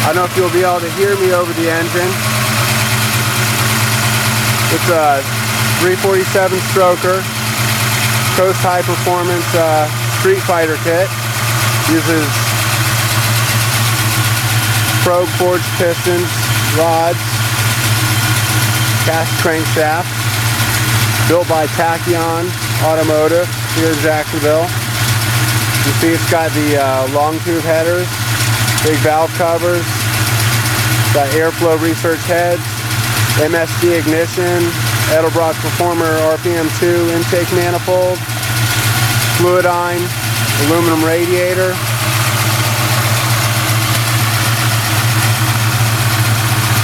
I don't know if you'll be able to hear me over the engine. It's a 347 stroker, Coast High Performance Street Fighter kit. Uses probe forged pistons, rods, cast crankshaft. Built by Tachyon Automotive here in Jacksonville. You see it's got the long tube headers, big valve covers, got airflow research heads, MSD ignition, Edelbrock Performer RPM 2 intake manifold, Fluidine aluminum radiator,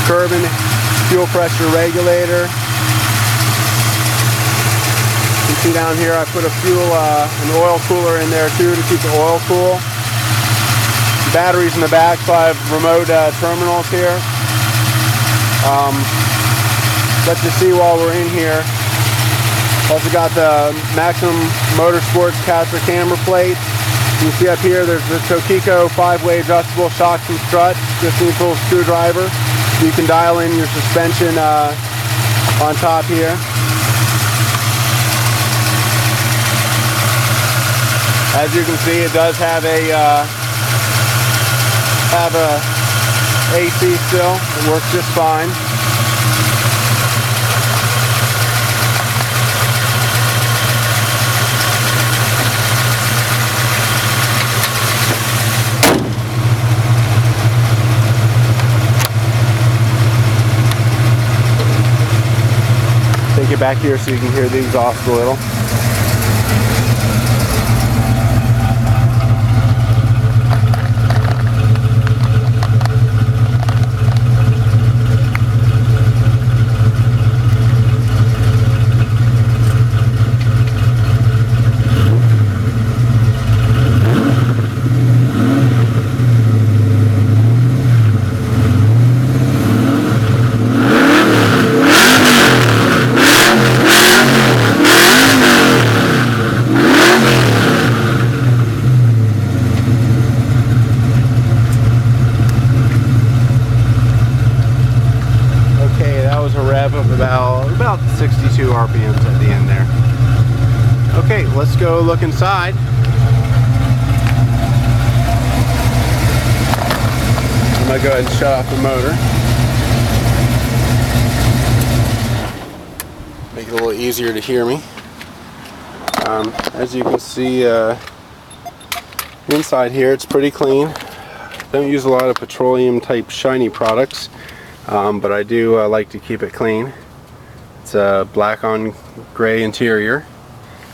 Kerbin fuel pressure regulator. You can see down here I put an oil cooler in there too to keep the oil cool. Batteries in the back, 5 remote terminals here. Let you see while we're in here. Also got the Maximum Motorsports caster camber plate. You can see up here there's the Tokiko 5-way adjustable shocks and struts. Just needs a little screwdriver. You can dial in your suspension on top here. As you can see, it does have a AC still. It works just fine. Take it back here so you can hear the exhaust a little. Of about 62 RPMs at the end there. Okay, let's go look inside. I'm gonna go ahead and shut off the motor. Make it a little easier to hear me. As you can see, inside here it's pretty clean. Don't use a lot of petroleum type shiny products. But I do like to keep it clean. It's a black on gray interior,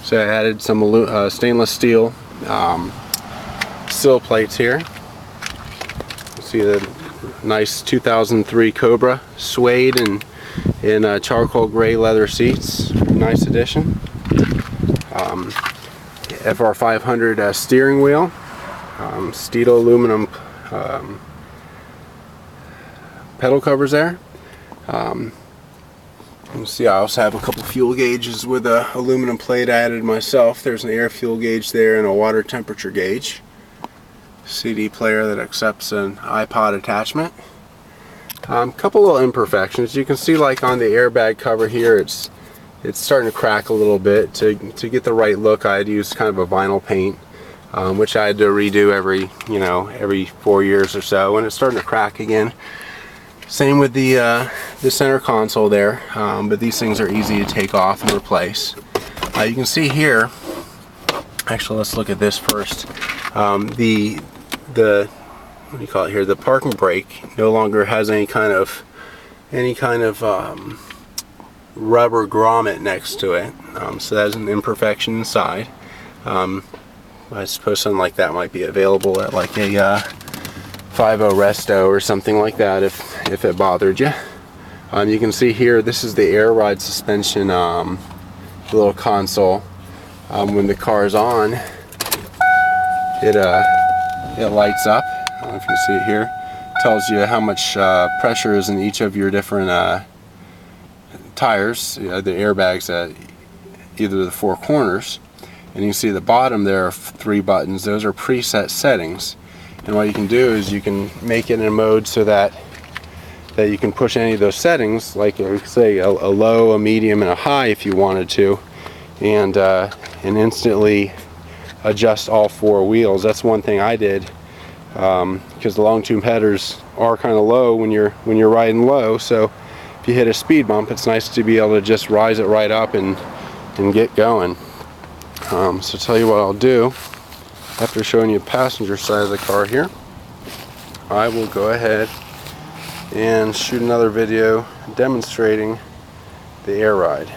so I added some stainless steel sill plates here. You see the nice 2003 Cobra suede and in charcoal gray leather seats. Nice addition. FR500 steering wheel, Steel aluminum pedal covers there. You can see I also have a couple fuel gauges with a aluminum plate I added myself. There's an air fuel gauge there and a water temperature gauge. CD player that accepts an iPod attachment. Couple little imperfections. You can see, like on the airbag cover here, it's starting to crack a little bit. To get the right look, I had used kind of a vinyl paint, which I had to redo every 4 years or so, and it's starting to crack again. Same with the center console there, but these things are easy to take off and replace. You can see here, actually let's look at this first. The what do you call it here? The parking brake no longer has any kind of rubber grommet next to it, so that's an imperfection inside. I suppose something like that might be available at like a 5.0 resto or something like that if it bothered you. You can see here, this is the air ride suspension, the little console. When the car's on, it lights up. I don't know if you can see it here. It tells you how much pressure is in each of your different tires, the airbags at either of the four corners. And you can see the bottom there are 3 buttons. Those are preset settings. And what you can do is you can make it in a mode so that you can push any of those settings, like say a low, a medium, and a high if you wanted to, and instantly adjust all four wheels. That's one thing I did, because the long tube headers are kind of low when you're riding low. So if you hit a speed bump, it's nice to be able to just rise it right up and get going. So tell you what I'll do, after showing you the passenger side of the car here, I will go ahead and shoot another video demonstrating the air ride.